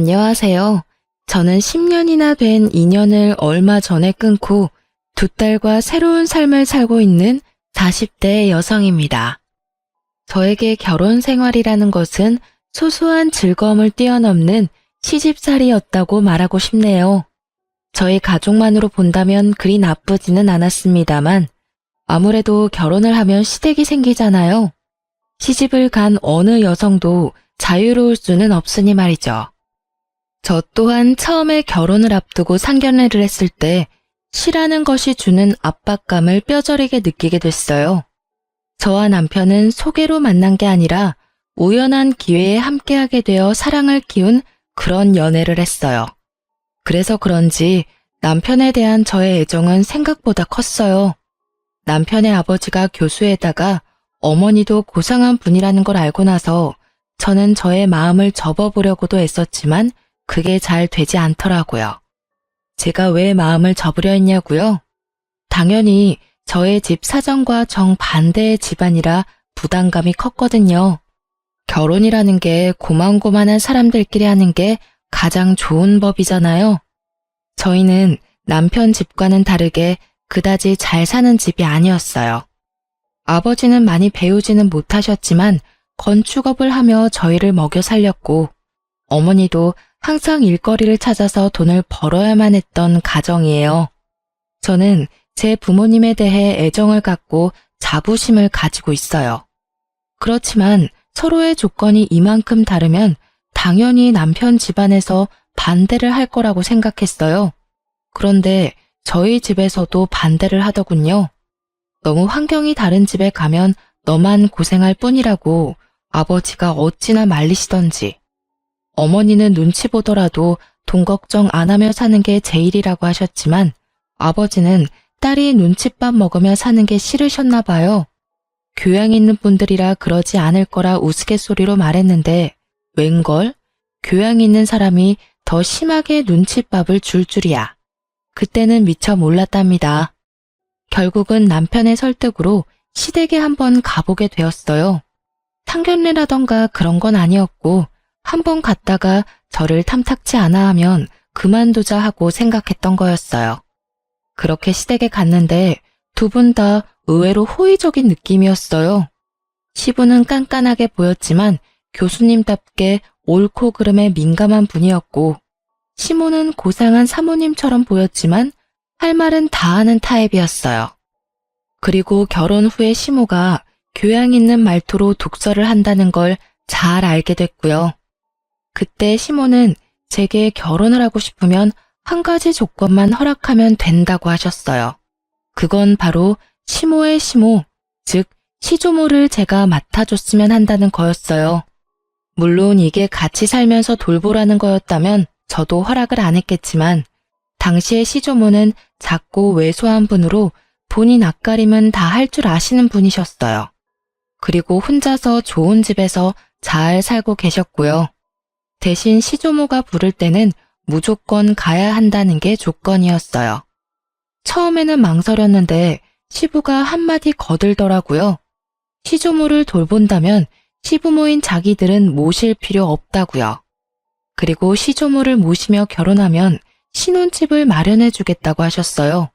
안녕하세요. 저는 10년이나 된 인연을 얼마 전에 끊고 두 딸과 새로운 삶을 살고 있는 40대 여성입니다. 저에게 결혼 생활이라는 것은 소소한 즐거움을 뛰어넘는 시집살이였다고 말하고 싶네요. 저희 가족만으로 본다면 그리 나쁘지는 않았습니다만 아무래도 결혼을 하면 시댁이 생기잖아요. 시집을 간 어느 여성도 자유로울 수는 없으니 말이죠. 저 또한 처음에 결혼을 앞두고 상견례를 했을 때 시라는 것이 주는 압박감을 뼈저리게 느끼게 됐어요. 저와 남편은 소개로 만난 게 아니라 우연한 기회에 함께하게 되어 사랑을 키운 그런 연애를 했어요. 그래서 그런지 남편에 대한 저의 애정은 생각보다 컸어요. 남편의 아버지가 교수에다가 어머니도 고상한 분이라는 걸 알고 나서 저는 저의 마음을 접어보려고도 애썼지만 그게 잘 되지 않더라고요. 제가 왜 마음을 접으려 했냐고요? 당연히 저의 집 사정과 정반대의 집안이라 부담감이 컸거든요. 결혼이라는 게 고만고만한 사람들끼리 하는 게 가장 좋은 법이잖아요. 저희는 남편 집과는 다르게 그다지 잘 사는 집이 아니었어요. 아버지는 많이 배우지는 못하셨지만 건축업을 하며 저희를 먹여 살렸고 어머니도 항상 일거리를 찾아서 돈을 벌어야만 했던 가정이에요. 저는 제 부모님에 대해 애정을 갖고 자부심을 가지고 있어요. 그렇지만 서로의 조건이 이만큼 다르면 당연히 남편 집안에서 반대를 할 거라고 생각했어요. 그런데 저희 집에서도 반대를 하더군요. 너무 환경이 다른 집에 가면 너만 고생할 뿐이라고 아버지가 어찌나 말리시던지. 어머니는 눈치 보더라도 돈 걱정 안 하며 사는 게 제일이라고 하셨지만 아버지는 딸이 눈칫밥 먹으며 사는 게 싫으셨나 봐요. 교양 있는 분들이라 그러지 않을 거라 우스갯소리로 말했는데 웬걸? 교양 있는 사람이 더 심하게 눈칫밥을 줄 줄이야. 그때는 미처 몰랐답니다. 결국은 남편의 설득으로 시댁에 한번 가보게 되었어요. 상견례라던가 그런 건 아니었고 한번 갔다가 저를 탐탁치 않아 하면 그만두자 하고 생각했던 거였어요. 그렇게 시댁에 갔는데 두 분 다 의외로 호의적인 느낌이었어요. 시부는 깐깐하게 보였지만 교수님답게 옳고 그름에 민감한 분이었고 시모는 고상한 사모님처럼 보였지만 할 말은 다 하는 타입이었어요. 그리고 결혼 후에 시모가 교양 있는 말투로 독서를 한다는 걸 잘 알게 됐고요. 그때 시모는 제게 결혼을 하고 싶으면 한 가지 조건만 허락하면 된다고 하셨어요. 그건 바로 시모의 시모, 즉 시조모를 제가 맡아줬으면 한다는 거였어요. 물론 이게 같이 살면서 돌보라는 거였다면 저도 허락을 안 했겠지만 당시의 시조모는 작고 왜소한 분으로 본인 앞가림은 다 할 줄 아시는 분이셨어요. 그리고 혼자서 좋은 집에서 잘 살고 계셨고요. 대신 시조모가 부를 때는 무조건 가야 한다는 게 조건이었어요. 처음에는 망설였는데 시부가 한마디 거들더라고요. 시조모를 돌본다면 시부모인 자기들은 모실 필요 없다고요. 그리고 시조모를 모시며 결혼하면 신혼집을 마련해 주겠다고 하셨어요.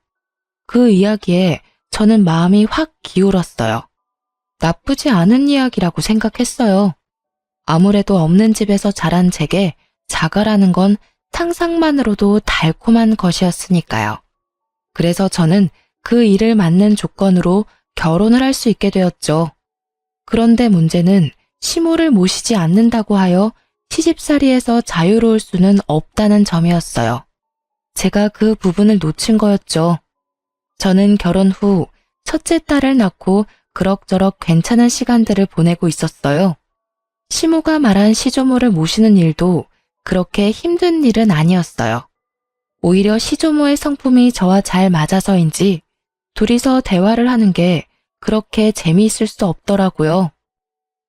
그 이야기에 저는 마음이 확 기울었어요. 나쁘지 않은 이야기라고 생각했어요. 아무래도 없는 집에서 자란 제게 자가라는 건 상상만으로도 달콤한 것이었으니까요. 그래서 저는 그 일을 맞는 조건으로 결혼을 할 수 있게 되었죠. 그런데 문제는 시모를 모시지 않는다고 하여 시집살이에서 자유로울 수는 없다는 점이었어요. 제가 그 부분을 놓친 거였죠. 저는 결혼 후 첫째 딸을 낳고 그럭저럭 괜찮은 시간들을 보내고 있었어요. 시모가 말한 시조모를 모시는 일도 그렇게 힘든 일은 아니었어요. 오히려 시조모의 성품이 저와 잘 맞아서인지 둘이서 대화를 하는 게 그렇게 재미있을 수 없더라고요.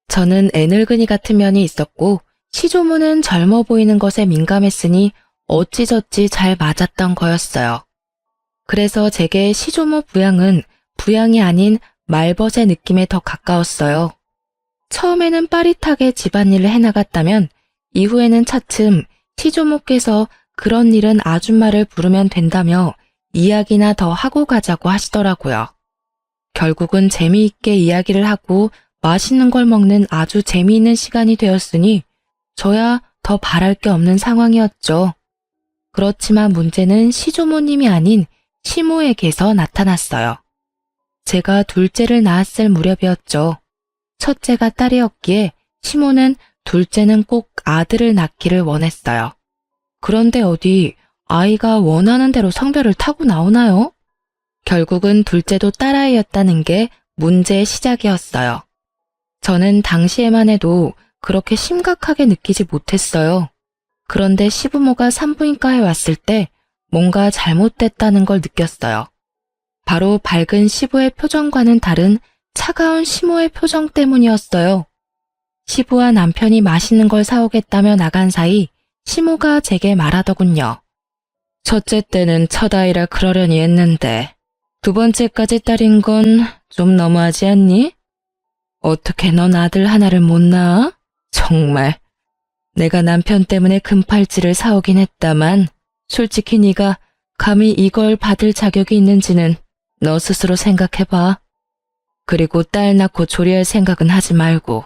저는 애늙은이 같은 면이 있었고 시조모는 젊어 보이는 것에 민감했으니 어찌저찌 잘 맞았던 거였어요. 그래서 제게 시조모 부양은 부양이 아닌 말벗의 느낌에 더 가까웠어요. 처음에는 빠릿하게 집안일을 해나갔다면 이후에는 차츰 시조모께서 그런 일은 아줌마를 부르면 된다며 이야기나 더 하고 가자고 하시더라고요. 결국은 재미있게 이야기를 하고 맛있는 걸 먹는 아주 재미있는 시간이 되었으니 저야 더 바랄 게 없는 상황이었죠. 그렇지만 문제는 시조모님이 아닌 시모에게서 나타났어요. 제가 둘째를 낳았을 무렵이었죠. 첫째가 딸이었기에 시모는 둘째는 꼭 아들을 낳기를 원했어요. 그런데 어디 아이가 원하는 대로 성별을 타고 나오나요? 결국은 둘째도 딸아이였다는 게 문제의 시작이었어요. 저는 당시에만 해도 그렇게 심각하게 느끼지 못했어요. 그런데 시부모가 산부인과에 왔을 때 뭔가 잘못됐다는 걸 느꼈어요. 바로 밝은 시부의 표정과는 다른 차가운 시모의 표정 때문이었어요. 시부와 남편이 맛있는 걸 사오겠다며 나간 사이 시모가 제게 말하더군요. 첫째 때는 첫아이라 그러려니 했는데 두 번째까지 딸인 건 좀 너무하지 않니? 어떻게 넌 아들 하나를 못 낳아? 정말. 내가 남편 때문에 금팔찌를 사오긴 했다만 솔직히 네가 감히 이걸 받을 자격이 있는지는 너 스스로 생각해봐. 그리고 딸 낳고 조리할 생각은 하지 말고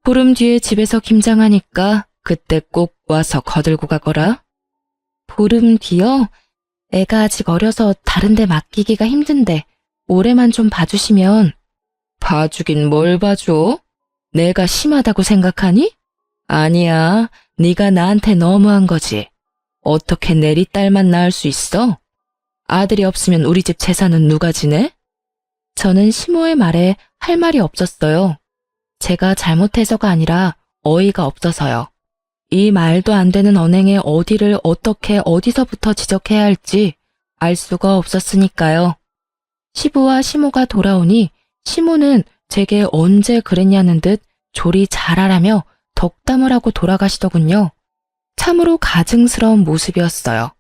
보름 뒤에 집에서 김장하니까 그때 꼭 와서 거들고 가거라. 보름 뒤요? 애가 아직 어려서 다른 데 맡기기가 힘든데 올해만 좀 봐주시면. 봐주긴 뭘 봐줘? 내가 심하다고 생각하니? 아니야, 네가 나한테 너무한 거지. 어떻게 내리 딸만 낳을 수 있어? 아들이 없으면 우리 집 재산은 누가 지내? 저는 시모의 말에 할 말이 없었어요. 제가 잘못해서가 아니라 어이가 없어서요. 이 말도 안 되는 언행에 어디를 어떻게 어디서부터 지적해야 할지 알 수가 없었으니까요. 시부와 시모가 돌아오니 시모는 제게 언제 그랬냐는 듯 조리 잘하라며 덕담을 하고 돌아가시더군요. 참으로 가증스러운 모습이었어요.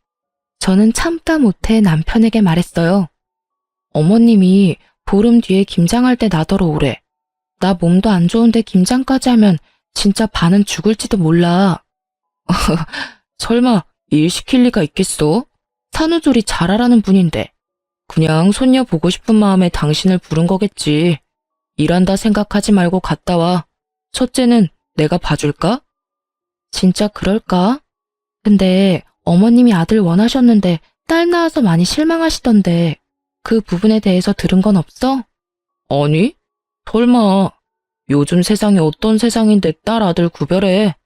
저는 참다 못해 남편에게 말했어요. 어머님이 보름 뒤에 김장할 때 나더러 오래. 나 몸도 안 좋은데 김장까지 하면 진짜 반은 죽을지도 몰라. 설마 일 시킬 리가 있겠어? 산후조리 잘하라는 분인데. 그냥 손녀 보고 싶은 마음에 당신을 부른 거겠지. 일한다 생각하지 말고 갔다 와. 첫째는 내가 봐줄까? 진짜 그럴까? 근데 어머님이 아들 원하셨는데 딸 낳아서 많이 실망하시던데 그 부분에 대해서 들은 건 없어? 아니, 설마. 요즘 세상이 어떤 세상인데 딸 아들 구별해.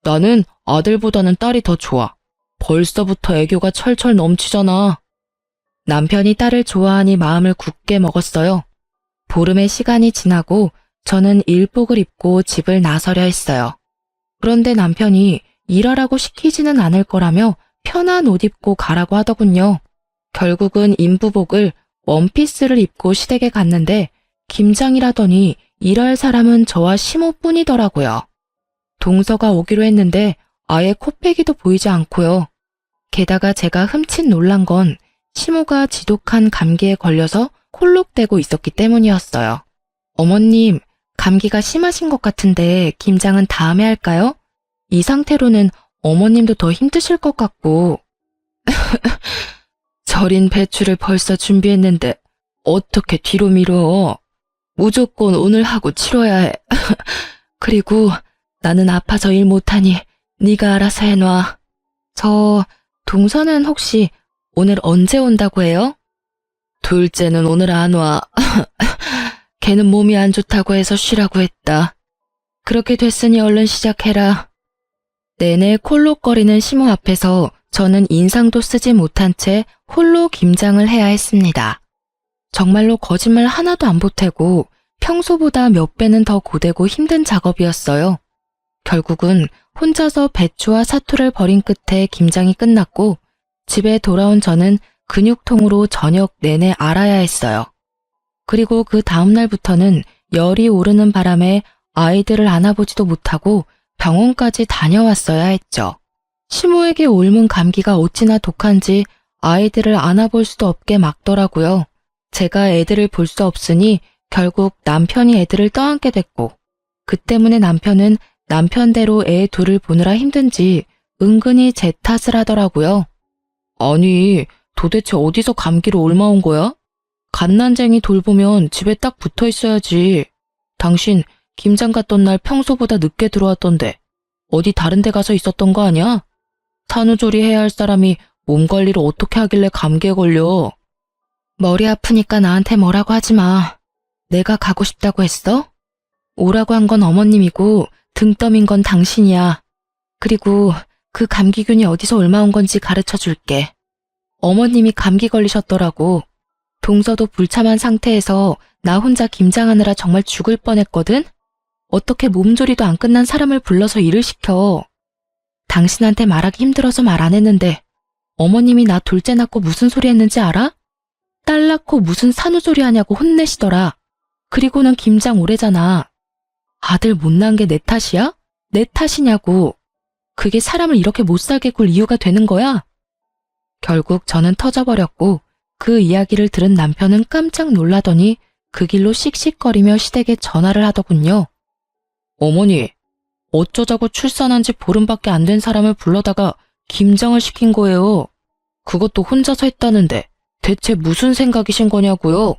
나는 아들보다는 딸이 더 좋아. 벌써부터 애교가 철철 넘치잖아. 남편이 딸을 좋아하니 마음을 굳게 먹었어요. 보름의 시간이 지나고 저는 일복을 입고 집을 나서려 했어요. 그런데 남편이 일하라고 시키지는 않을 거라며 편한 옷 입고 가라고 하더군요. 결국은 인부복을 원피스를 입고 시댁에 갔는데 김장이라더니 일할 사람은 저와 시모뿐이더라고요. 동서가 오기로 했는데 아예 코빼기도 보이지 않고요. 게다가 제가 흠칫 놀란 건 시모가 지독한 감기에 걸려서 콜록대고 있었기 때문이었어요. 어머님, 감기가 심하신 것 같은데 김장은 다음에 할까요? 이 상태로는 어머님도 더 힘드실 것 같고. 절인 배추를 벌써 준비했는데 어떻게 뒤로 미뤄? 무조건 오늘 하고 치러야 해. 그리고 나는 아파서 일 못하니 네가 알아서 해놔. 저 동서는 혹시 오늘 언제 온다고 해요? 둘째는 오늘 안 와. 걔는 몸이 안 좋다고 해서 쉬라고 했다. 그렇게 됐으니 얼른 시작해라. 내내 콜록거리는 시모 앞에서 저는 인상도 쓰지 못한 채 홀로 김장을 해야 했습니다. 정말로 거짓말 하나도 안 보태고 평소보다 몇 배는 더 고되고 힘든 작업이었어요. 결국은 혼자서 배추와 사투를 벌인 끝에 김장이 끝났고 집에 돌아온 저는 근육통으로 저녁 내내 앓아야 했어요. 그리고 그 다음날부터는 열이 오르는 바람에 아이들을 안아보지도 못하고 병원까지 다녀왔어야 했죠. 시모에게 옮은 감기가 어찌나 독한지 아이들을 안아볼 수도 없게 막더라고요. 제가 애들을 볼 수 없으니 결국 남편이 애들을 떠안게 됐고 그 때문에 남편은 남편대로 애 둘을 보느라 힘든지 은근히 제 탓을 하더라고요. 아니, 도대체 어디서 감기로 옮아온 거야? 갓난쟁이 돌보면 집에 딱 붙어 있어야지. 당신 김장 갔던 날 평소보다 늦게 들어왔던데 어디 다른 데 가서 있었던 거 아니야? 산후조리 해야 할 사람이 몸 관리를 어떻게 하길래 감기에 걸려? 머리 아프니까 나한테 뭐라고 하지 마. 내가 가고 싶다고 했어? 오라고 한 건 어머님이고 등 떠민 건 당신이야. 그리고 그 감기균이 어디서 옮아온 건지 가르쳐 줄게. 어머님이 감기 걸리셨더라고. 동서도 불참한 상태에서 나 혼자 김장하느라 정말 죽을 뻔했거든? 어떻게 몸조리도 안 끝난 사람을 불러서 일을 시켜. 당신한테 말하기 힘들어서 말 안 했는데 어머님이 나 둘째 낳고 무슨 소리 했는지 알아? 딸 낳고 무슨 산후조리 하냐고 혼내시더라. 그리고는 김장 오래잖아. 아들 못 낳은 게 내 탓이야? 내 탓이냐고. 그게 사람을 이렇게 못 살게 굴 이유가 되는 거야? 결국 저는 터져버렸고 그 이야기를 들은 남편은 깜짝 놀라더니 그 길로 씩씩거리며 시댁에 전화를 하더군요. 어머니, 어쩌자고 출산한 지 보름밖에 안 된 사람을 불러다가 김장을 시킨 거예요. 그것도 혼자서 했다는데 대체 무슨 생각이신 거냐고요?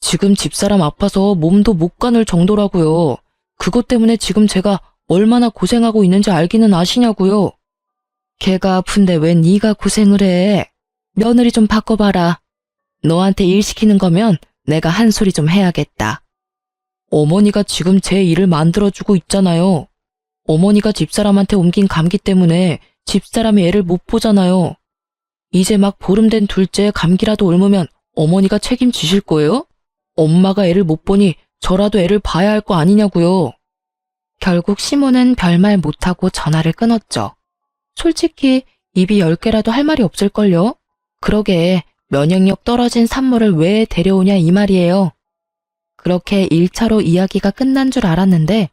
지금 집사람 아파서 몸도 못 가눌 정도라고요. 그것 때문에 지금 제가 얼마나 고생하고 있는지 알기는 아시냐고요. 걔가 아픈데 왜 네가 고생을 해? 며느리 좀 바꿔봐라. 너한테 일 시키는 거면 내가 한 소리 좀 해야겠다. 어머니가 지금 제 일을 만들어주고 있잖아요. 어머니가 집사람한테 옮긴 감기 때문에 집사람이 애를 못 보잖아요. 이제 막 보름 된 둘째 감기라도 옮으면 어머니가 책임지실 거예요? 엄마가 애를 못 보니 저라도 애를 봐야 할 거 아니냐고요. 결국 시모는 별말 못하고 전화를 끊었죠. 솔직히 입이 10개라도 할 말이 없을걸요? 그러게 면역력 떨어진 산모를 왜 데려오냐 이 말이에요. 그렇게 1차로 이야기가 끝난 줄 알았는데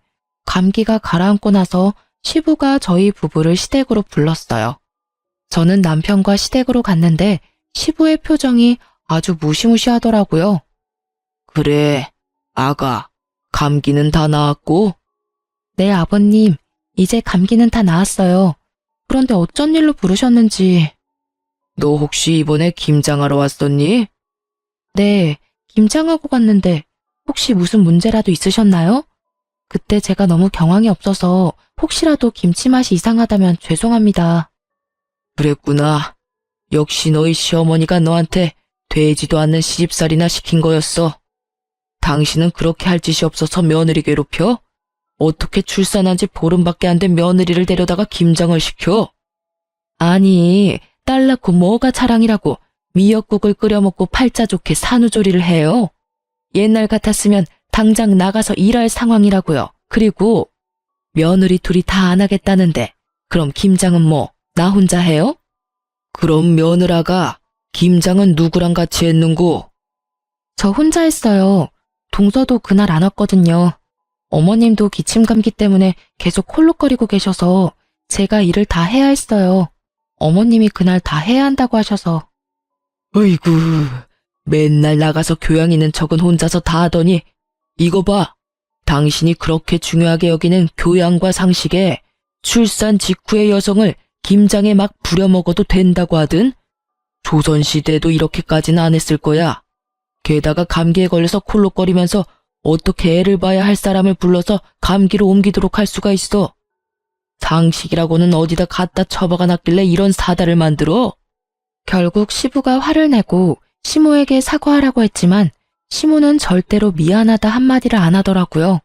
감기가 가라앉고 나서 시부가 저희 부부를 시댁으로 불렀어요. 저는 남편과 시댁으로 갔는데 시부의 표정이 아주 무시무시하더라고요. 그래, 아가, 감기는 다 나았고? 네, 아버님, 이제 감기는 다 나았어요. 그런데 어쩐 일로 부르셨는지. 너 혹시 이번에 김장하러 왔었니? 네, 김장하고 갔는데 혹시 무슨 문제라도 있으셨나요? 그때 제가 너무 경황이 없어서 혹시라도 김치 맛이 이상하다면 죄송합니다. 그랬구나. 역시 너희 시어머니가 너한테 되지도 않는 시집살이나 시킨 거였어. 당신은 그렇게 할 짓이 없어서 며느리 괴롭혀? 어떻게 출산한 지 보름밖에 안 된 며느리를 데려다가 김장을 시켜? 아니, 딸 낳고 뭐가 자랑이라고 미역국을 끓여 먹고 팔자 좋게 산후조리를 해요. 옛날 같았으면 당장 나가서 일할 상황이라고요. 그리고 며느리 둘이 다 안 하겠다는데 그럼 김장은 뭐 나 혼자 해요? 그럼 며느라가 김장은 누구랑 같이 했는고? 저 혼자 했어요. 동서도 그날 안 왔거든요. 어머님도 기침 감기 때문에 계속 홀룩거리고 계셔서 제가 일을 다 해야 했어요. 어머님이 그날 다 해야 한다고 하셔서. 어이구, 맨날 나가서 교양 있는 척은 혼자서 다 하더니 이거 봐. 당신이 그렇게 중요하게 여기는 교양과 상식에 출산 직후의 여성을 김장에 막 부려먹어도 된다고 하든 조선시대에도 이렇게까지는 안 했을 거야. 게다가 감기에 걸려서 콜록거리면서 어떻게 애를 봐야 할 사람을 불러서 감기로 옮기도록 할 수가 있어. 상식이라고는 어디다 갖다 처박아 놨길래 이런 사달을 만들어? 결국 시부가 화를 내고 시모에게 사과하라고 했지만 시모는 절대로 미안하다 한마디를 안 하더라고요.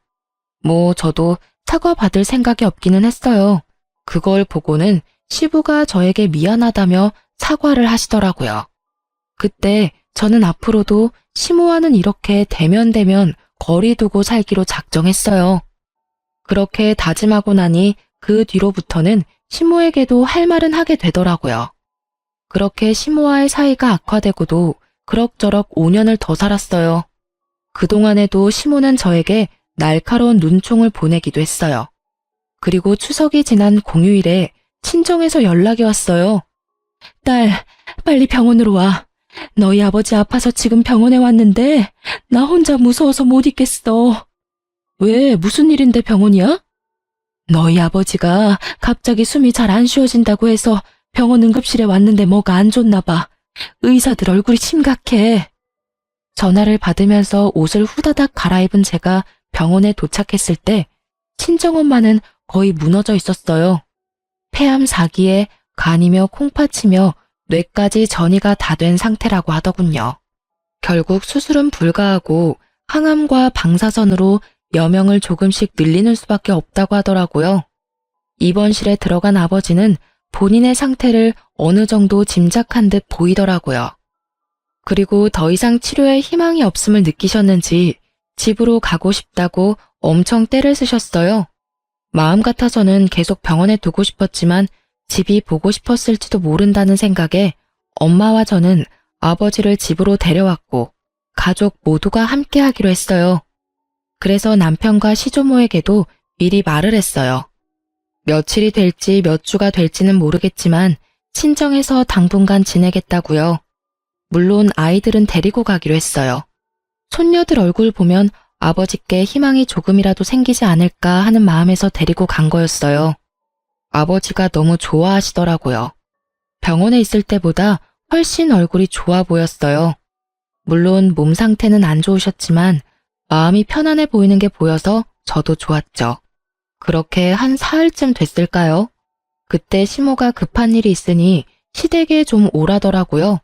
뭐 저도 사과받을 생각이 없기는 했어요. 그걸 보고는 시부가 저에게 미안하다며 사과를 하시더라고요. 그때 저는 앞으로도 시모와는 이렇게 대면대면 거리 두고 살기로 작정했어요. 그렇게 다짐하고 나니 그 뒤로부터는 시모에게도 할 말은 하게 되더라고요. 그렇게 시모와의 사이가 악화되고도 그럭저럭 5년을 더 살았어요. 그동안에도 시모는 저에게 날카로운 눈총을 보내기도 했어요. 그리고 추석이 지난 공휴일에 친정에서 연락이 왔어요. 딸, 빨리 병원으로 와. 너희 아버지 아파서 지금 병원에 왔는데 나 혼자 무서워서 못 있겠어. 왜, 무슨 일인데 병원이야? 너희 아버지가 갑자기 숨이 잘 안 쉬어진다고 해서 병원 응급실에 왔는데 뭐가 안 좋나 봐. 의사들 얼굴이 심각해. 전화를 받으면서 옷을 후다닥 갈아입은 제가 병원에 도착했을 때 친정엄마는 거의 무너져 있었어요. 폐암 4기에 간이며 콩팥이며 뇌까지 전이가 다 된 상태라고 하더군요. 결국 수술은 불가하고 항암과 방사선으로 여명을 조금씩 늘리는 수밖에 없다고 하더라고요. 입원실에 들어간 아버지는 본인의 상태를 어느 정도 짐작한 듯 보이더라고요. 그리고 더 이상 치료에 희망이 없음을 느끼셨는지 집으로 가고 싶다고 엄청 떼를 쓰셨어요. 마음 같아서는 계속 병원에 두고 싶었지만 집이 보고 싶었을지도 모른다는 생각에 엄마와 저는 아버지를 집으로 데려왔고 가족 모두가 함께 하기로 했어요. 그래서 남편과 시조모에게도 미리 말을 했어요. 며칠이 될지 몇 주가 될지는 모르겠지만 친정에서 당분간 지내겠다고요. 물론 아이들은 데리고 가기로 했어요. 손녀들 얼굴 보면 아버지께 희망이 조금이라도 생기지 않을까 하는 마음에서 데리고 간 거였어요. 아버지가 너무 좋아하시더라고요. 병원에 있을 때보다 훨씬 얼굴이 좋아 보였어요. 물론 몸 상태는 안 좋으셨지만 마음이 편안해 보이는 게 보여서 저도 좋았죠. 그렇게 한 사흘쯤 됐을까요? 그때 시모가 급한 일이 있으니 시댁에 좀 오라더라고요.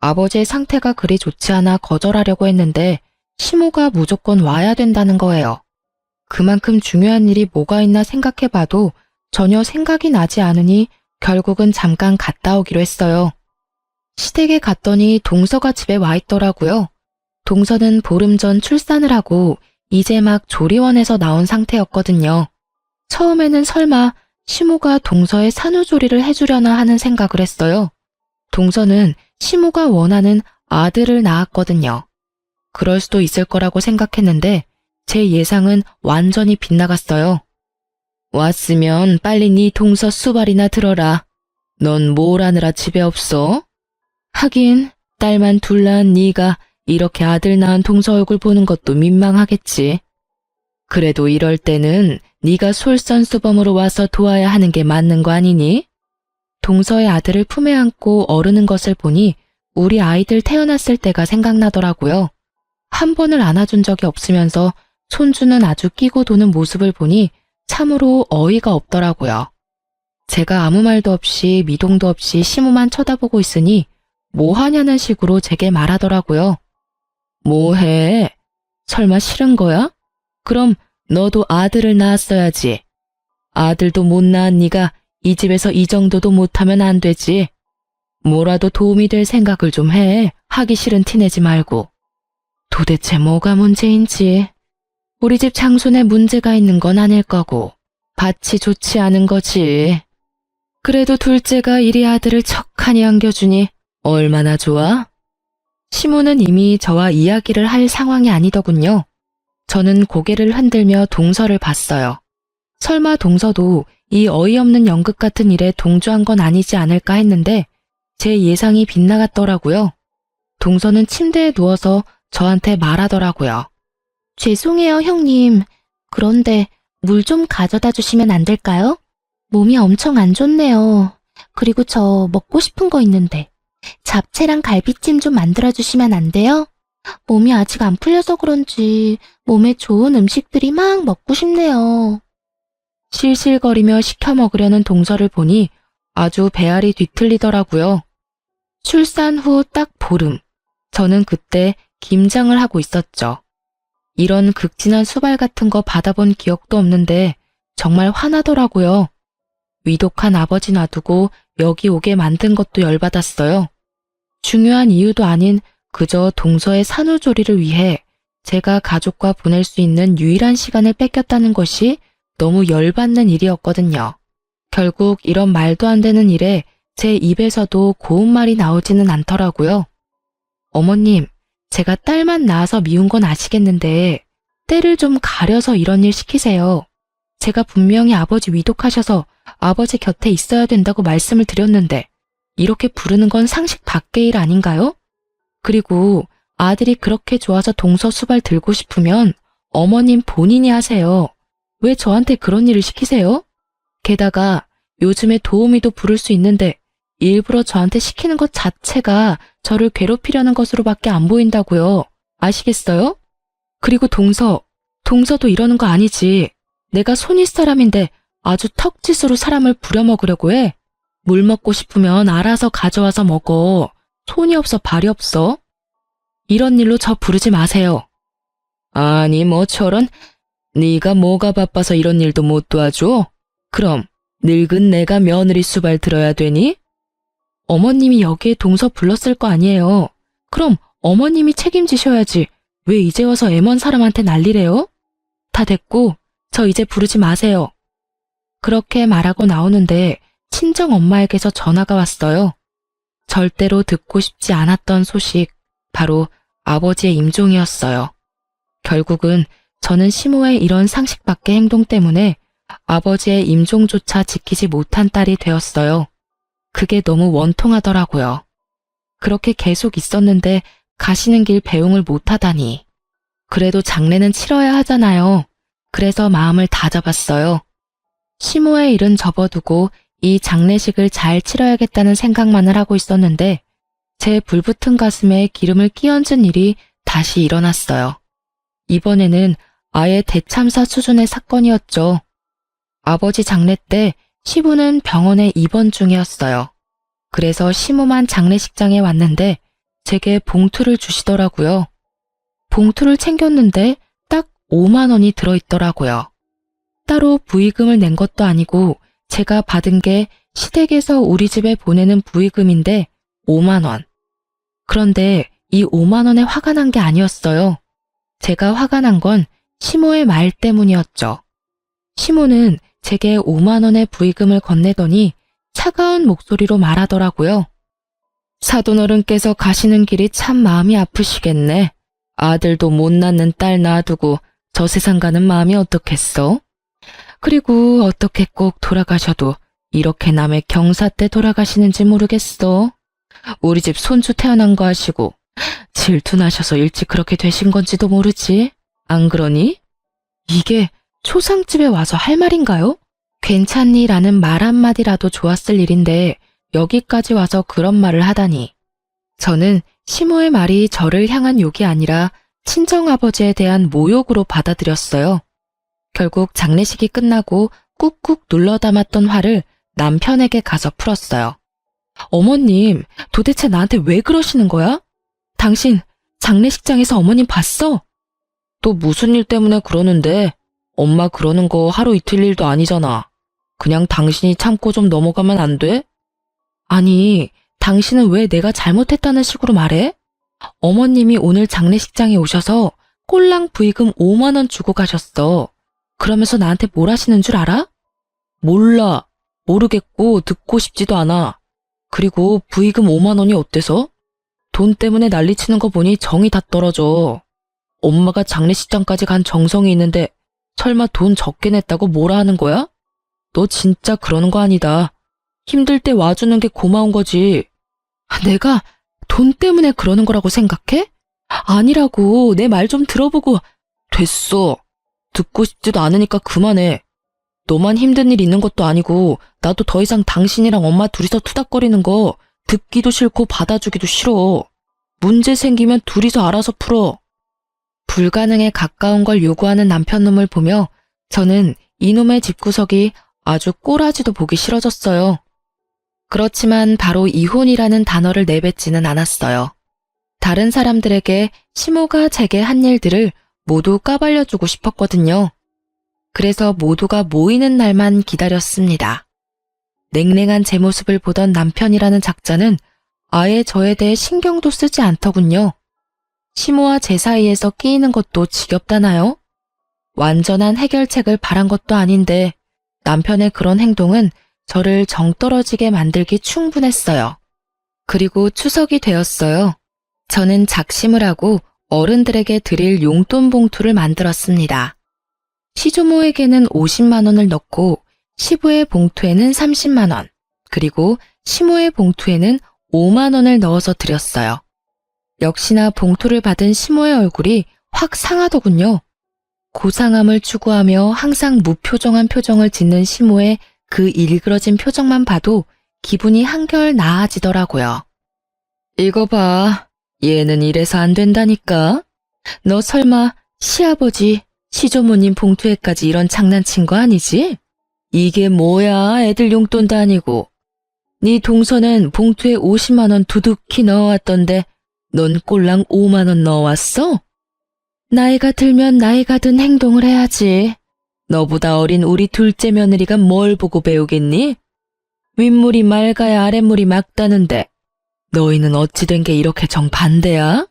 아버지의 상태가 그리 좋지 않아 거절하려고 했는데 시모가 무조건 와야 된다는 거예요. 그만큼 중요한 일이 뭐가 있나 생각해봐도 전혀 생각이 나지 않으니 결국은 잠깐 갔다 오기로 했어요. 시댁에 갔더니 동서가 집에 와 있더라고요. 동서는 보름 전 출산을 하고 이제 막 조리원에서 나온 상태였거든요. 처음에는 설마 시모가 동서의 산후조리를 해주려나 하는 생각을 했어요. 동서는 시모가 원하는 아들을 낳았거든요. 그럴 수도 있을 거라고 생각했는데 제 예상은 완전히 빗나갔어요. 왔으면 빨리 네 동서 수발이나 들어라. 넌 뭘 하느라 집에 없어? 하긴 딸만 둘 낳은 네가 이렇게 아들 낳은 동서 얼굴 보는 것도 민망하겠지. 그래도 이럴 때는 네가 솔선수범으로 와서 도와야 하는 게 맞는 거 아니니? 동서의 아들을 품에 안고 어르는 것을 보니 우리 아이들 태어났을 때가 생각나더라고요. 한 번을 안아준 적이 없으면서 손주는 아주 끼고 도는 모습을 보니 참으로 어이가 없더라고요. 제가 아무 말도 없이 미동도 없이 시모만 쳐다보고 있으니 뭐 하냐는 식으로 제게 말하더라고요. 뭐해? 설마 싫은 거야? 그럼 너도 아들을 낳았어야지. 아들도 못 낳은 네가 이 집에서 이 정도도 못하면 안 되지. 뭐라도 도움이 될 생각을 좀 해. 하기 싫은 티 내지 말고. 도대체 뭐가 문제인지. 우리 집 장손에 문제가 있는 건 아닐 거고 밭이 좋지 않은 거지. 그래도 둘째가 이리 아들을 척하니 안겨주니 얼마나 좋아? 시모는 이미 저와 이야기를 할 상황이 아니더군요. 저는 고개를 흔들며 동서를 봤어요. 설마 동서도 이 어이없는 연극 같은 일에 동조한 건 아니지 않을까 했는데 제 예상이 빗나갔더라고요. 동서는 침대에 누워서 저한테 말하더라고요. 죄송해요, 형님. 그런데 물 좀 가져다 주시면 안 될까요? 몸이 엄청 안 좋네요. 그리고 저 먹고 싶은 거 있는데 잡채랑 갈비찜 좀 만들어 주시면 안 돼요? 몸이 아직 안 풀려서 그런지 몸에 좋은 음식들이 막 먹고 싶네요. 실실거리며 시켜 먹으려는 동서를 보니 아주 배알이 뒤틀리더라고요. 출산 후 딱 보름, 저는 그때 김장을 하고 있었죠. 이런 극진한 수발 같은 거 받아본 기억도 없는데 정말 화나더라고요. 위독한 아버지 놔두고 여기 오게 만든 것도 열받았어요. 중요한 이유도 아닌 그저 동서의 산후조리를 위해 제가 가족과 보낼 수 있는 유일한 시간을 뺏겼다는 것이 너무 열받는 일이었거든요. 결국 이런 말도 안 되는 일에 제 입에서도 고운 말이 나오지는 않더라고요. 어머님, 제가 딸만 낳아서 미운 건 아시겠는데 때를 좀 가려서 이런 일 시키세요. 제가 분명히 아버지 위독하셔서 아버지 곁에 있어야 된다고 말씀을 드렸는데 이렇게 부르는 건 상식 밖의 일 아닌가요? 그리고 아들이 그렇게 좋아서 동서 수발 들고 싶으면 어머님 본인이 하세요. 왜 저한테 그런 일을 시키세요? 게다가 요즘에 도우미도 부를 수 있는데 일부러 저한테 시키는 것 자체가 저를 괴롭히려는 것으로밖에 안 보인다고요. 아시겠어요? 그리고 동서도 이러는 거 아니지. 내가 손윗 사람인데 아주 턱짓으로 사람을 부려먹으려고 해. 물 먹고 싶으면 알아서 가져와서 먹어. 손이 없어 발이 없어. 이런 일로 저 부르지 마세요. 아니 뭐 저런, 네가 뭐가 바빠서 이런 일도 못 도와줘? 그럼 늙은 내가 며느리 수발 들어야 되니? 어머님이 여기에 동서 불렀을 거 아니에요. 그럼 어머님이 책임지셔야지. 왜 이제 와서 애먼 사람한테 난리래요? 다 됐고 저 이제 부르지 마세요. 그렇게 말하고 나오는데 친정 엄마에게서 전화가 왔어요. 절대로 듣고 싶지 않았던 소식, 바로 아버지의 임종이었어요. 결국은 저는 시모의 이런 상식 밖의 행동 때문에 아버지의 임종조차 지키지 못한 딸이 되었어요. 그게 너무 원통하더라고요. 그렇게 계속 있었는데 가시는 길 배웅을 못하다니. 그래도 장례는 치러야 하잖아요. 그래서 마음을 다잡았어요. 시모의 일은 접어두고 이 장례식을 잘 치러야겠다는 생각만을 하고 있었는데 제 불붙은 가슴에 기름을 끼얹은 일이 다시 일어났어요. 이번에는 아예 대참사 수준의 사건이었죠. 아버지 장례 때 시부는 병원에 입원 중이었어요. 그래서 시모만 장례식장에 왔는데 제게 봉투를 주시더라고요. 봉투를 챙겼는데 딱 5만 원이 들어있더라고요. 따로 부의금을 낸 것도 아니고 제가 받은 게 시댁에서 우리 집에 보내는 부의금인데 5만 원. 그런데 이 5만 원에 화가 난 게 아니었어요. 제가 화가 난 건 시모의 말 때문이었죠. 시모는 제게 5만 원의 부의금을 건네더니 차가운 목소리로 말하더라고요. 사돈어른께서 가시는 길이 참 마음이 아프시겠네. 아들도 못 낳는 딸 놔두고 저 세상 가는 마음이 어떻겠어? 그리고 어떻게 꼭 돌아가셔도 이렇게 남의 경사 때 돌아가시는지 모르겠어. 우리 집 손주 태어난 거 아시고 질투나셔서 일찍 그렇게 되신 건지도 모르지. 안 그러니? 이게 초상집에 와서 할 말인가요? 괜찮니? 라는 말 한마디라도 좋았을 일인데 여기까지 와서 그런 말을 하다니. 저는 시모의 말이 저를 향한 욕이 아니라 친정아버지에 대한 모욕으로 받아들였어요. 결국 장례식이 끝나고 꾹꾹 눌러 담았던 화를 남편에게 가서 풀었어요. 어머님, 도대체 나한테 왜 그러시는 거야? 당신 장례식장에서 어머님 봤어? 또 무슨 일 때문에 그러는데? 엄마 그러는 거 하루 이틀 일도 아니잖아. 그냥 당신이 참고 좀 넘어가면 안 돼? 아니, 당신은 왜 내가 잘못했다는 식으로 말해? 어머님이 오늘 장례식장에 오셔서 꼴랑 부의금 5만 원 주고 가셨어. 그러면서 나한테 뭘 하시는 줄 알아? 몰라. 모르겠고 듣고 싶지도 않아. 그리고 부의금 5만 원이 어때서? 돈 때문에 난리치는 거 보니 정이 다 떨어져. 엄마가 장례식장까지 간 정성이 있는데 설마 돈 적게 냈다고 뭐라 하는 거야? 너 진짜 그러는 거 아니다. 힘들 때 와주는 게 고마운 거지. 내가 돈 때문에 그러는 거라고 생각해? 아니라고. 내 말 좀 들어보고. 됐어. 듣고 싶지도 않으니까 그만해. 너만 힘든 일 있는 것도 아니고 나도 더 이상 당신이랑 엄마 둘이서 투닥거리는 거 듣기도 싫고 받아주기도 싫어. 문제 생기면 둘이서 알아서 풀어. 불가능에 가까운 걸 요구하는 남편놈을 보며 저는 이놈의 집구석이 아주 꼬라지도 보기 싫어졌어요. 그렇지만 바로 이혼이라는 단어를 내뱉지는 않았어요. 다른 사람들에게 시모가 제게 한 일들을 모두 까발려주고 싶었거든요. 그래서 모두가 모이는 날만 기다렸습니다. 냉랭한 제 모습을 보던 남편이라는 작자는 아예 저에 대해 신경도 쓰지 않더군요. 시모와 제 사이에서 끼이는 것도 지겹다나요? 완전한 해결책을 바란 것도 아닌데 남편의 그런 행동은 저를 정떨어지게 만들기 충분했어요. 그리고 추석이 되었어요. 저는 작심을 하고 어른들에게 드릴 용돈 봉투를 만들었습니다. 시조모에게는 50만 원을 넣고 시부의 봉투에는 30만 원, 그리고 시모의 봉투에는 5만 원을 넣어서 드렸어요. 역시나 봉투를 받은 시모의 얼굴이 확 상하더군요. 고상함을 추구하며 항상 무표정한 표정을 짓는 시모의 그 일그러진 표정만 봐도 기분이 한결 나아지더라고요. 이거 봐. 얘는 이래서 안 된다니까. 너 설마 시아버지, 시조모님 봉투에까지 이런 장난친 거 아니지? 이게 뭐야, 애들 용돈도 아니고. 네 동서는 봉투에 50만 원 두둑히 넣어왔던데 넌 꼴랑 5만 원 넣어왔어? 나이가 들면 나이가 든 행동을 해야지. 너보다 어린 우리 둘째 며느리가 뭘 보고 배우겠니? 윗물이 맑아야 아랫물이 맑다는데 너희는 어찌 된 게 이렇게 정반대야?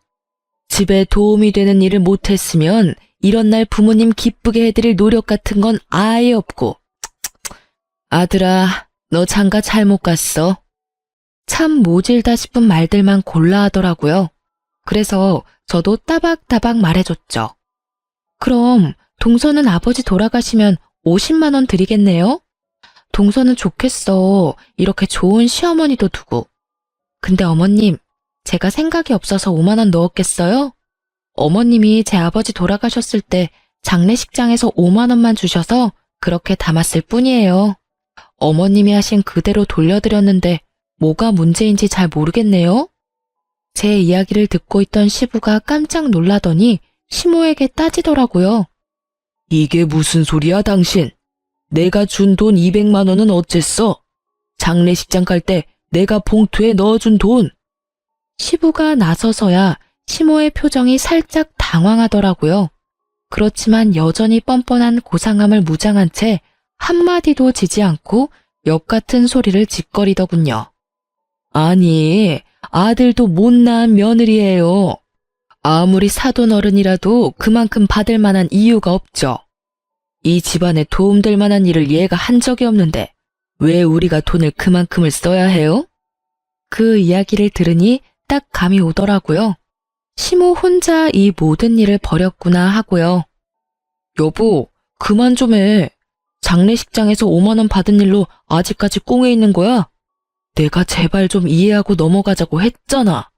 집에 도움이 되는 일을 못했으면 이런 날 부모님 기쁘게 해드릴 노력 같은 건 아예 없고. 아들아, 너 장가 잘못 갔어. 참 모질다 싶은 말들만 골라 하더라고요. 그래서 저도 따박따박 말해줬죠. 그럼 동서는 아버지 돌아가시면 50만 원 드리겠네요? 동서는 좋겠어. 이렇게 좋은 시어머니도 두고. 근데 어머님, 제가 생각이 없어서 5만 원 넣었겠어요? 어머님이 제 아버지 돌아가셨을 때 장례식장에서 5만 원만 주셔서 그렇게 담았을 뿐이에요. 어머님이 하신 그대로 돌려드렸는데 뭐가 문제인지 잘 모르겠네요. 제 이야기를 듣고 있던 시부가 깜짝 놀라더니 시모에게 따지더라고요. 이게 무슨 소리야, 당신? 내가 준 돈 200만 원은 어쨌어? 장례식장 갈 때 내가 봉투에 넣어준 돈. 시부가 나서서야 시모의 표정이 살짝 당황하더라고요. 그렇지만 여전히 뻔뻔한 고상함을 무장한 채 한마디도 지지 않고 역 같은 소리를 짓거리더군요. 아니, 아들도 못 낳은 며느리예요. 아무리 사돈 어른이라도 그만큼 받을 만한 이유가 없죠. 이 집안에 도움될 만한 일을 얘가 한 적이 없는데 왜 우리가 돈을 그만큼을 써야 해요? 그 이야기를 들으니 딱 감이 오더라고요. 시모 혼자 이 모든 일을 벌였구나 하고요. 여보, 그만 좀 해. 장례식장에서 5만 원 받은 일로 아직까지 꽁에 있는 거야? 내가 제발 좀 이해하고 넘어가자고 했잖아.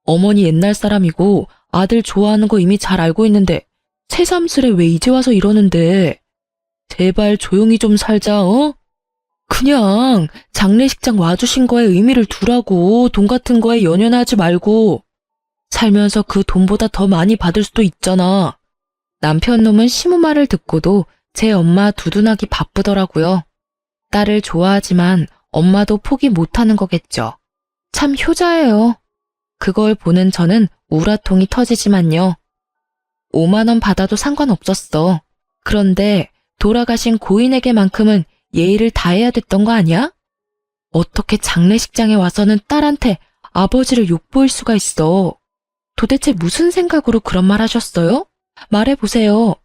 어머니 옛날 사람이고 아들 좋아하는 거 이미 잘 알고 있는데 새삼스레 왜 이제 와서 이러는데. 제발 조용히 좀 살자, 어? 그냥 장례식장 와주신 거에 의미를 두라고. 돈 같은 거에 연연하지 말고. 살면서 그 돈보다 더 많이 받을 수도 있잖아. 남편 놈은 시모 말을 듣고도 제 엄마 두둔하기 바쁘더라고요. 딸을 좋아하지만 엄마도 포기 못하는 거겠죠. 참 효자예요. 그걸 보는 저는 우라통이 터지지만요. 5만 원 받아도 상관없었어. 그런데 돌아가신 고인에게만큼은 예의를 다해야 됐던 거 아니야? 어떻게 장례식장에 와서는 딸한테 아버지를 욕보일 수가 있어. 도대체 무슨 생각으로 그런 말 하셨어요? 말해보세요.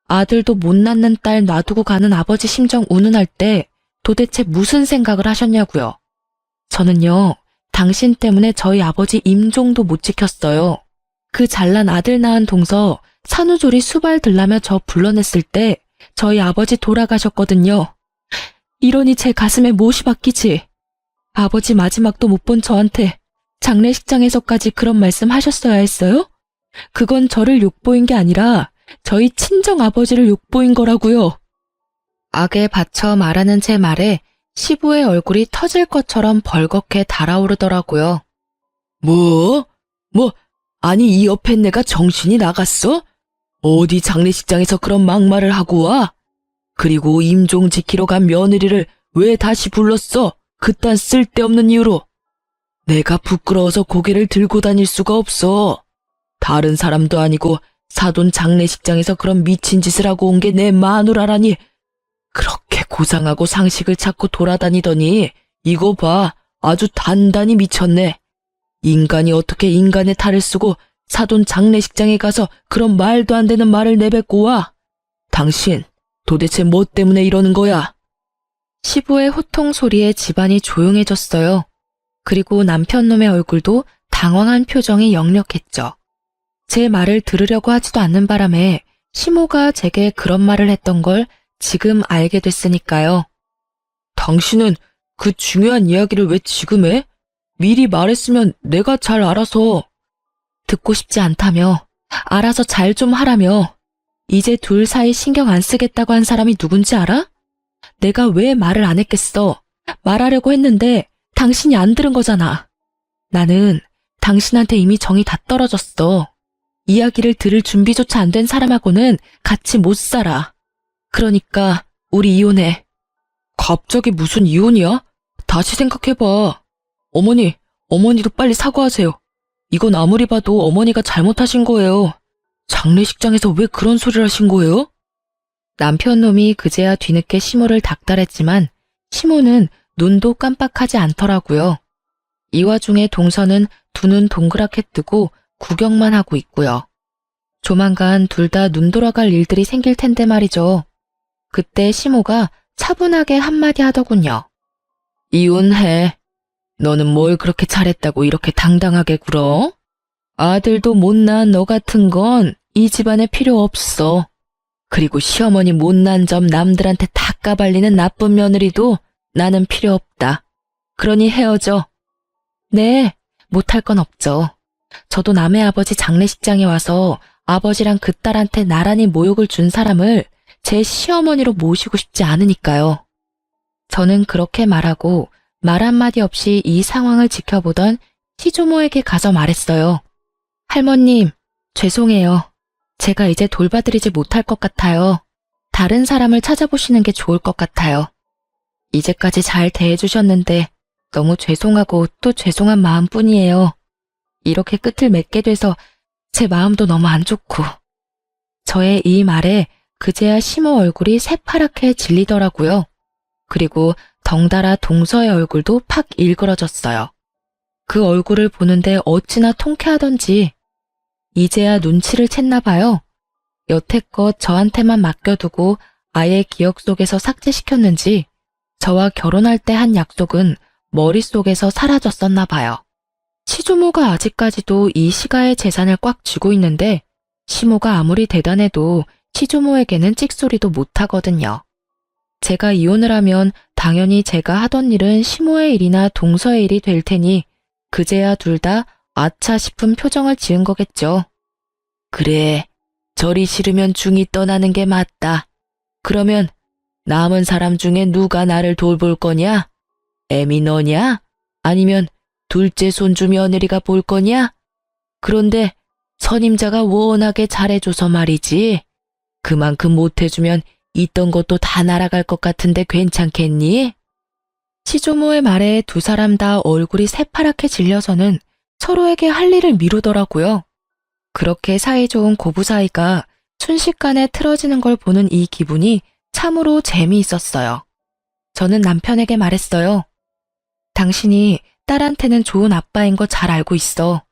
아들도 못 낳는 딸 놔두고 가는 아버지 심정 운운할 때 도대체 무슨 생각을 하셨냐고요. 저는요, 당신 때문에 저희 아버지 임종도 못 지켰어요. 그 잘난 아들 낳은 동서 산후조리 수발 들라며 저 불러냈을 때 저희 아버지 돌아가셨거든요. 이러니 제 가슴에 못이 박히지. 아버지 마지막도 못 본 저한테 장례식장에서까지 그런 말씀 하셨어야 했어요? 그건 저를 욕보인 게 아니라 저희 친정 아버지를 욕보인 거라고요. 악에 받쳐 말하는 제 말에 시부의 얼굴이 터질 것처럼 벌겋게 달아오르더라고요. 뭐? 아니 이 옆에 내가 정신이 나갔어? 어디 장례식장에서 그런 막말을 하고 와? 그리고 임종 지키러 간 며느리를 왜 다시 불렀어? 그딴 쓸데없는 이유로. 내가 부끄러워서 고개를 들고 다닐 수가 없어. 다른 사람도 아니고 사돈 장례식장에서 그런 미친 짓을 하고 온 게 내 마누라라니. 그렇게 고상하고 상식을 찾고 돌아다니더니 이거 봐, 아주 단단히 미쳤네. 인간이 어떻게 인간의 탈을 쓰고 사돈 장례식장에 가서 그런 말도 안 되는 말을 내뱉고 와. 당신 도대체 뭐 때문에 이러는 거야? 시부의 호통 소리에 집안이 조용해졌어요. 그리고 남편놈의 얼굴도 당황한 표정이 역력했죠. 제 말을 들으려고 하지도 않는 바람에 시모가 제게 그런 말을 했던 걸 지금 알게 됐으니까요. 당신은 그 중요한 이야기를 왜 지금 해? 미리 말했으면 내가 잘 알아서. 듣고 싶지 않다며, 알아서 잘 좀 하라며. 이제 둘 사이 신경 안 쓰겠다고 한 사람이 누군지 알아? 내가 왜 말을 안 했겠어? 말하려고 했는데 당신이 안 들은 거잖아. 나는 당신한테 이미 정이 다 떨어졌어. 이야기를 들을 준비조차 안 된 사람하고는 같이 못 살아. 그러니까 우리 이혼해. 갑자기 무슨 이혼이야? 다시 생각해봐. 어머니도 빨리 사과하세요. 이건 아무리 봐도 어머니가 잘못하신 거예요. 장례식장에서 왜 그런 소리를 하신 거예요? 남편 놈이 그제야 뒤늦게 시모를 닥달했지만 시모는 눈도 깜빡하지 않더라고요. 이 와중에 동서는 두 눈 동그랗게 뜨고 구경만 하고 있고요. 조만간 둘 다 눈 돌아갈 일들이 생길 텐데 말이죠. 그때 시모가 차분하게 한마디 하더군요. 이혼해. 너는 뭘 그렇게 잘했다고 이렇게 당당하게 굴어? 아들도 못난 너 같은 건 이 집안에 필요 없어. 그리고 시어머니 못난 점 남들한테 다 까발리는 나쁜 며느리도 나는 필요 없다. 그러니 헤어져. 네, 못할 건 없죠. 저도 남의 아버지 장례식장에 와서 아버지랑 그 딸한테 나란히 모욕을 준 사람을 제 시어머니로 모시고 싶지 않으니까요. 저는 그렇게 말하고 말 한마디 없이 이 상황을 지켜보던 시조모에게 가서 말했어요. 할머님, 죄송해요. 제가 이제 돌봐드리지 못할 것 같아요. 다른 사람을 찾아보시는 게 좋을 것 같아요. 이제까지 잘 대해주셨는데 너무 죄송하고 또 죄송한 마음뿐이에요. 이렇게 끝을 맺게 돼서 제 마음도 너무 안 좋고. 저의 이 말에 그제야 시모 얼굴이 새파랗게 질리더라고요. 그리고 덩달아 동서의 얼굴도 팍 일그러졌어요. 그 얼굴을 보는데 어찌나 통쾌하던지 이제야 눈치를 챘나 봐요. 여태껏 저한테만 맡겨두고 아예 기억 속에서 삭제시켰는지 저와 결혼할 때 한 약속은 머릿속에서 사라졌었나 봐요. 시조모가 아직까지도 이 시가의 재산을 꽉 쥐고 있는데 시모가 아무리 대단해도 시조모에게는 찍소리도 못하거든요. 제가 이혼을 하면 당연히 제가 하던 일은 시모의 일이나 동서의 일이 될 테니 그제야 둘 다 아차 싶은 표정을 지은 거겠죠. 그래, 절이 싫으면 중이 떠나는 게 맞다. 그러면 남은 사람 중에 누가 나를 돌볼 거냐? 애미 너냐? 아니면 둘째 손주 며느리가 볼 거냐? 그런데 선임자가 워낙에 잘해줘서 말이지. 그만큼 못해주면 있던 것도 다 날아갈 것 같은데 괜찮겠니? 시조모의 말에 두 사람 다 얼굴이 새파랗게 질려서는 서로에게 할 일을 미루더라고요. 그렇게 사이 좋은 고부 사이가 순식간에 틀어지는 걸 보는 이 기분이 참으로 재미있었어요. 저는 남편에게 말했어요. 당신이 딸한테는 좋은 아빠인 거 잘 알고 있어.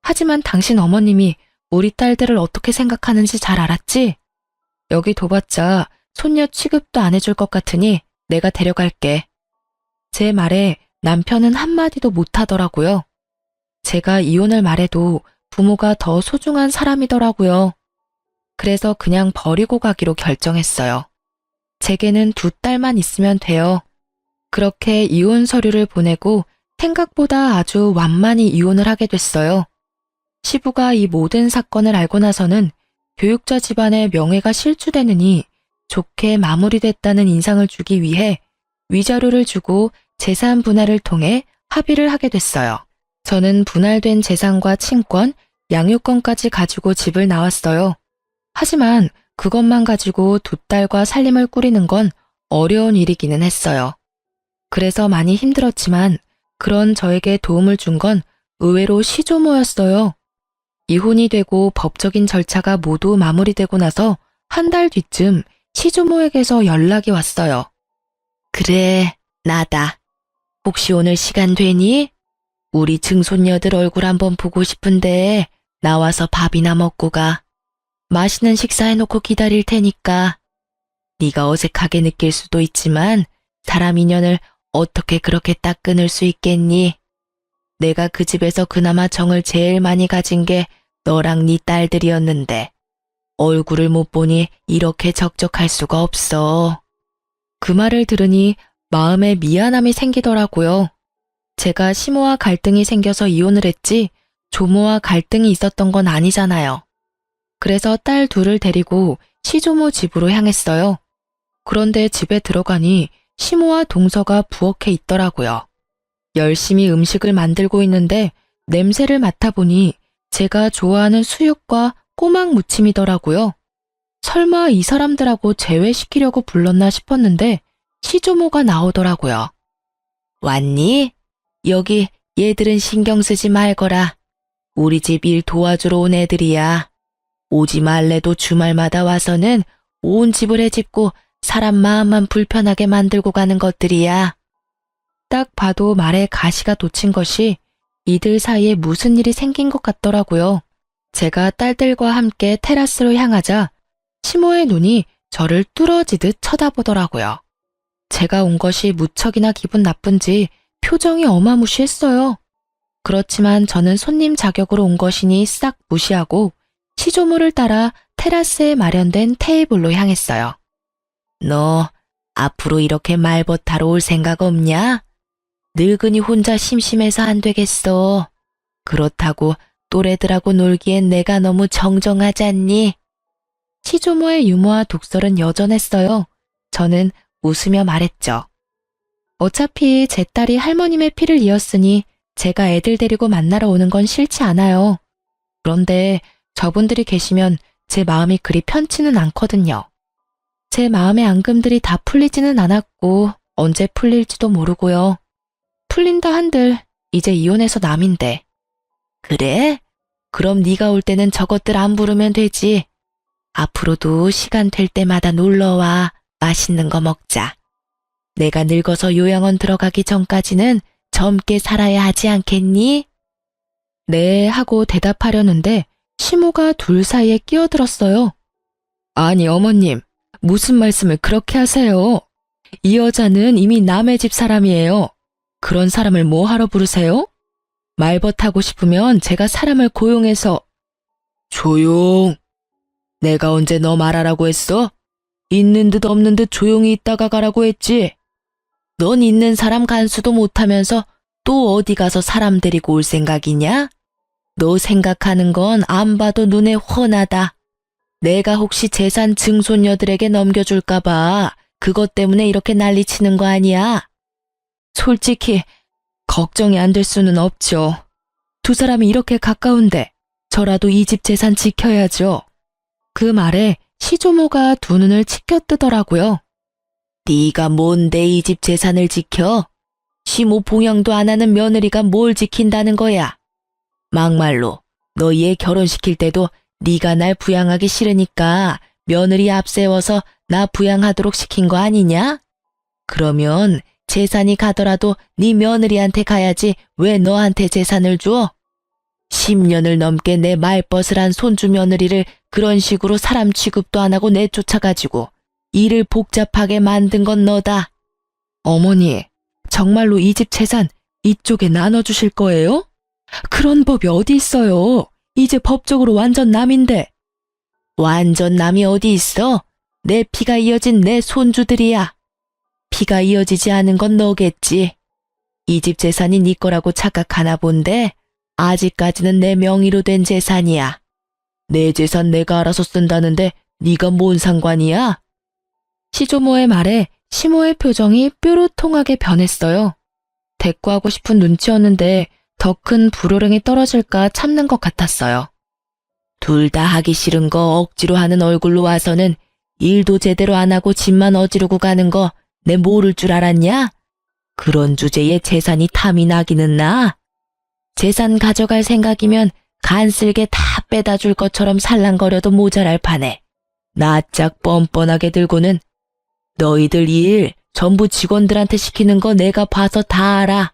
하지만 당신 어머님이 우리 딸들을 어떻게 생각하는지 잘 알았지? 여기 둬봤자 손녀 취급도 안 해줄 것 같으니 내가 데려갈게. 제 말에 남편은 한마디도 못하더라고요. 제가 이혼을 말해도 부모가 더 소중한 사람이더라고요. 그래서 그냥 버리고 가기로 결정했어요. 제게는 두 딸만 있으면 돼요. 그렇게 이혼 서류를 보내고 생각보다 아주 완만히 이혼을 하게 됐어요. 시부가 이 모든 사건을 알고 나서는 교육자 집안의 명예가 실추되느니 좋게 마무리됐다는 인상을 주기 위해 위자료를 주고 재산 분할을 통해 합의를 하게 됐어요. 저는 분할된 재산과 친권, 양육권까지 가지고 집을 나왔어요. 하지만 그것만 가지고 두 딸과 살림을 꾸리는 건 어려운 일이기는 했어요. 그래서 많이 힘들었지만 그런 저에게 도움을 준 건 의외로 시조모였어요. 이혼이 되고 법적인 절차가 모두 마무리되고 나서 한 달 뒤쯤 시조모에게서 연락이 왔어요. 그래, 나다. 혹시 오늘 시간 되니? 우리 증손녀들 얼굴 한번 보고 싶은데 나와서 밥이나 먹고 가. 맛있는 식사해놓고 기다릴 테니까. 네가 어색하게 느낄 수도 있지만 사람 인연을 어떻게 그렇게 딱 끊을 수 있겠니? 내가 그 집에서 그나마 정을 제일 많이 가진 게 너랑 네 딸들이었는데 얼굴을 못 보니 이렇게 적적할 수가 없어. 그 말을 들으니 마음에 미안함이 생기더라고요. 제가 시모와 갈등이 생겨서 이혼을 했지 조모와 갈등이 있었던 건 아니잖아요. 그래서 딸 둘을 데리고 시조모 집으로 향했어요. 그런데 집에 들어가니 시모와 동서가 부엌에 있더라고요. 열심히 음식을 만들고 있는데 냄새를 맡아보니 제가 좋아하는 수육과 꼬막 무침이더라고요. 설마 이 사람들하고 제외시키려고 불렀나 싶었는데 시조모가 나오더라고요. 왔니? 여기 얘들은 신경 쓰지 말거라. 우리 집 일 도와주러 온 애들이야. 오지 말래도 주말마다 와서는 온 집을 해집고 사람 마음만 불편하게 만들고 가는 것들이야. 딱 봐도 말에 가시가 돋친 것이 이들 사이에 무슨 일이 생긴 것 같더라고요. 제가 딸들과 함께 테라스로 향하자 시모의 눈이 저를 뚫어지듯 쳐다보더라고요. 제가 온 것이 무척이나 기분 나쁜지 표정이 어마무시했어요. 그렇지만 저는 손님 자격으로 온 것이니 싹 무시하고 시조모를 따라 테라스에 마련된 테이블로 향했어요. 너 앞으로 이렇게 말벗하러 올 생각 없냐? 늙은이 혼자 심심해서 안 되겠어. 그렇다고 또래들하고 놀기엔 내가 너무 정정하지 않니? 시조모의 유머와 독설은 여전했어요. 저는 웃으며 말했죠. 어차피 제 딸이 할머님의 피를 이었으니 제가 애들 데리고 만나러 오는 건 싫지 않아요. 그런데 저분들이 계시면 제 마음이 그리 편치는 않거든요. 제 마음의 앙금들이 다 풀리지는 않았고 언제 풀릴지도 모르고요. 풀린다 한들 이제 이혼해서 남인데. 그래? 그럼 네가 올 때는 저것들 안 부르면 되지. 앞으로도 시간 될 때마다 놀러와. 맛있는 거 먹자. 내가 늙어서 요양원 들어가기 전까지는 젊게 살아야 하지 않겠니? 네 하고 대답하려는데 시모가 둘 사이에 끼어들었어요. 아니 어머님, 무슨 말씀을 그렇게 하세요? 이 여자는 이미 남의 집 사람이에요. 그런 사람을 뭐 하러 부르세요? 말벗하고 싶으면 제가 사람을 고용해서. 조용. 내가 언제 너 말하라고 했어? 있는 듯 없는 듯 조용히 있다가 가라고 했지. 넌 있는 사람 간수도 못하면서 또 어디 가서 사람 데리고 올 생각이냐? 너 생각하는 건 안 봐도 눈에 훤하다. 내가 혹시 재산 증손녀들에게 넘겨줄까봐 그것 때문에 이렇게 난리치는 거 아니야? 솔직히 걱정이 안 될 수는 없죠. 두 사람이 이렇게 가까운데 저라도 이 집 재산 지켜야죠. 그 말에 시조모가 두 눈을 치켜뜨더라고요. 네가 뭔데 이 집 재산을 지켜? 시모 봉양도 안 하는 며느리가 뭘 지킨다는 거야? 막말로 너 얘 결혼시킬 때도 네가 날 부양하기 싫으니까 며느리 앞세워서 나 부양하도록 시킨 거 아니냐? 그러면 재산이 가더라도 네 며느리한테 가야지 왜 너한테 재산을 줘? 10년을 넘게 내 말벗을 한 손주 며느리를 그런 식으로 사람 취급도 안 하고 내쫓아가지고 일을 복잡하게 만든 건 너다. 어머니, 정말로 이 집 재산 이쪽에 나눠주실 거예요? 그런 법이 어디 있어요? 이제 법적으로 완전 남인데. 완전 남이 어디 있어? 내 피가 이어진 내 손주들이야. 피가 이어지지 않은 건 너겠지. 이 집 재산이 네 거라고 착각하나 본데 아직까지는 내 명의로 된 재산이야. 내 재산 내가 알아서 쓴다는데 네가 뭔 상관이야? 시조모의 말에 시모의 표정이 뾰루통하게 변했어요. 대꾸하고 싶은 눈치였는데 더 큰 불호령이 떨어질까 참는 것 같았어요. 둘 다 하기 싫은 거 억지로 하는 얼굴로 와서는 일도 제대로 안 하고 집만 어지르고 가는 거 내 모를 줄 알았냐? 그런 주제에 재산이 탐이 나기는 나. 재산 가져갈 생각이면 간쓸게 다 빼다 줄 것처럼 살랑거려도 모자랄 판에 낯짝 뻔뻔하게 들고는 너희들 일 전부 직원들한테 시키는 거 내가 봐서 다 알아.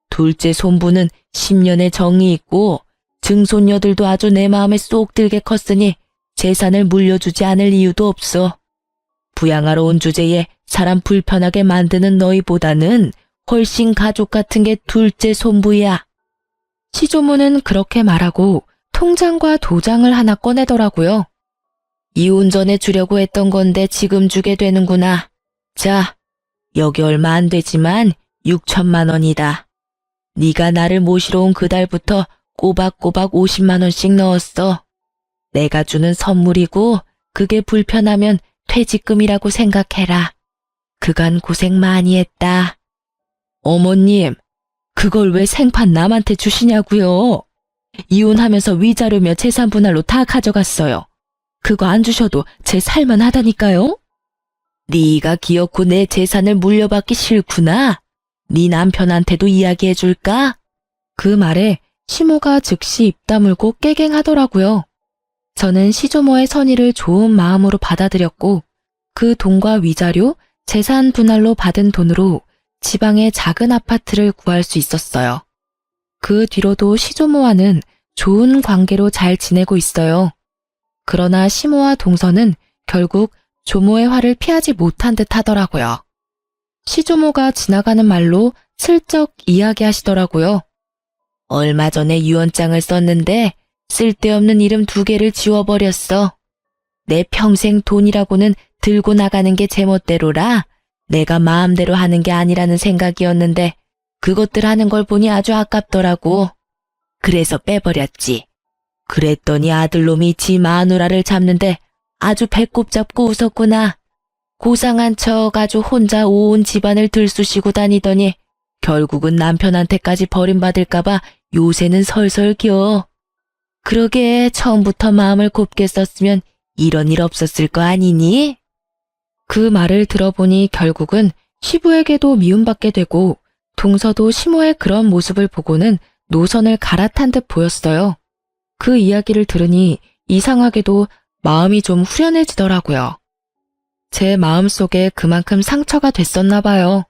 둘째 손부는 10년의 정이 있고 증손녀들도 아주 내 마음에 쏙 들게 컸으니 재산을 물려주지 않을 이유도 없어. 부양하러 온 주제에 사람 불편하게 만드는 너희보다는 훨씬 가족 같은 게 둘째 손부야. 시조모는 그렇게 말하고 통장과 도장을 하나 꺼내더라고요. 이혼 전에 주려고 했던 건데 지금 주게 되는구나. 자, 여기 얼마 안 되지만 6천만 원이다. 네가 나를 모시러 온 그달부터 꼬박꼬박 50만 원씩 넣었어. 내가 주는 선물이고 그게 불편하면 퇴직금이라고 생각해라. 그간 고생 많이 했다. 어머님, 그걸 왜 생판 남한테 주시냐고요? 이혼하면서 위자료며 재산 분할로 다 가져갔어요. 그거 안 주셔도 제 살만하다니까요? 네가 기어코 내 재산을 물려받기 싫구나. 네 남편한테도 이야기해줄까? 그 말에 시모가 즉시 입 다물고 깨갱하더라고요. 저는 시조모의 선의를 좋은 마음으로 받아들였고 그 돈과 위자료, 재산 분할로 받은 돈으로 지방의 작은 아파트를 구할 수 있었어요. 그 뒤로도 시조모와는 좋은 관계로 잘 지내고 있어요. 그러나 시모와 동서는 결국 조모의 화를 피하지 못한 듯 하더라고요. 시조모가 지나가는 말로 슬쩍 이야기하시더라고요. 얼마 전에 유언장을 썼는데 쓸데없는 이름 2개를 지워버렸어. 내 평생 돈이라고는 들고 나가는 게 제멋대로라 내가 마음대로 하는 게 아니라는 생각이었는데 그것들 하는 걸 보니 아주 아깝더라고. 그래서 빼버렸지. 그랬더니 아들놈이 지 마누라를 잡는데 아주 배꼽 잡고 웃었구나. 고상한 척 아주 혼자 온 집안을 들쑤시고 다니더니 결국은 남편한테까지 버림받을까봐 요새는 설설 겨. 그러게 처음부터 마음을 곱게 썼으면 이런 일 없었을 거 아니니? 그 말을 들어보니 결국은 시부에게도 미움받게 되고 동서도 시모의 그런 모습을 보고는 노선을 갈아탄 듯 보였어요. 그 이야기를 들으니 이상하게도 마음이 좀 후련해지더라고요. 제 마음속에 그만큼 상처가 됐었나 봐요.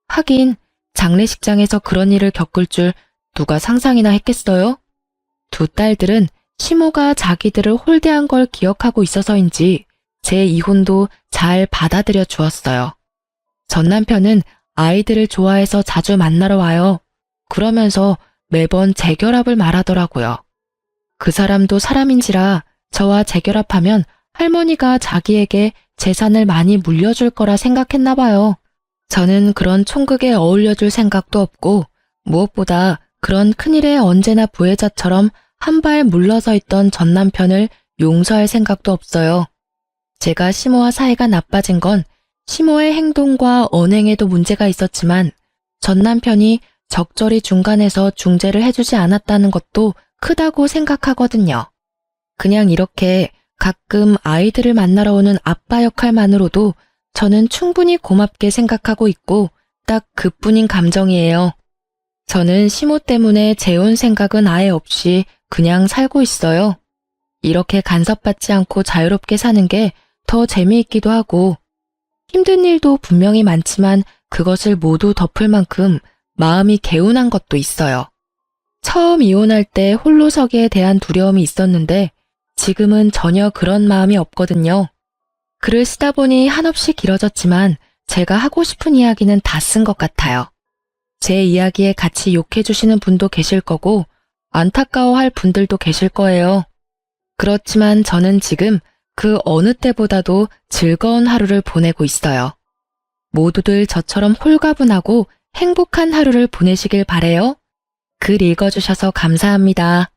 하긴 장례식장에서 그런 일을 겪을 줄 누가 상상이나 했겠어요? 2 딸들은 시모가 자기들을 홀대한 걸 기억하고 있어서인지 제 이혼도 잘 받아들여 주었어요. 전 남편은 아이들을 좋아해서 자주 만나러 와요. 그러면서 매번 재결합을 말하더라고요. 그 사람도 사람인지라 저와 재결합하면 할머니가 자기에게 재산을 많이 물려줄 거라 생각했나 봐요. 저는 그런 총극에 어울려줄 생각도 없고 무엇보다 그런 큰일에 언제나 부혜자처럼 한 발 물러서 있던 전 남편을 용서할 생각도 없어요. 제가 시모와 사이가 나빠진 건 시모의 행동과 언행에도 문제가 있었지만 전 남편이 적절히 중간에서 중재를 해주지 않았다는 것도 크다고 생각하거든요. 그냥 이렇게 가끔 아이들을 만나러 오는 아빠 역할만으로도 저는 충분히 고맙게 생각하고 있고 딱 그뿐인 감정이에요. 저는 시모 때문에 재혼 생각은 아예 없이 그냥 살고 있어요. 이렇게 간섭받지 않고 자유롭게 사는 게 더 재미있기도 하고 힘든 일도 분명히 많지만 그것을 모두 덮을 만큼 마음이 개운한 것도 있어요. 처음 이혼할 때 홀로 서기에 대한 두려움이 있었는데 지금은 전혀 그런 마음이 없거든요. 글을 쓰다 보니 한없이 길어졌지만 제가 하고 싶은 이야기는 다 쓴 것 같아요. 제 이야기에 같이 욕해주시는 분도 계실 거고 안타까워할 분들도 계실 거예요. 그렇지만 저는 지금 그 어느 때보다도 즐거운 하루를 보내고 있어요. 모두들 저처럼 홀가분하고 행복한 하루를 보내시길 바래요. 글 읽어주셔서 감사합니다.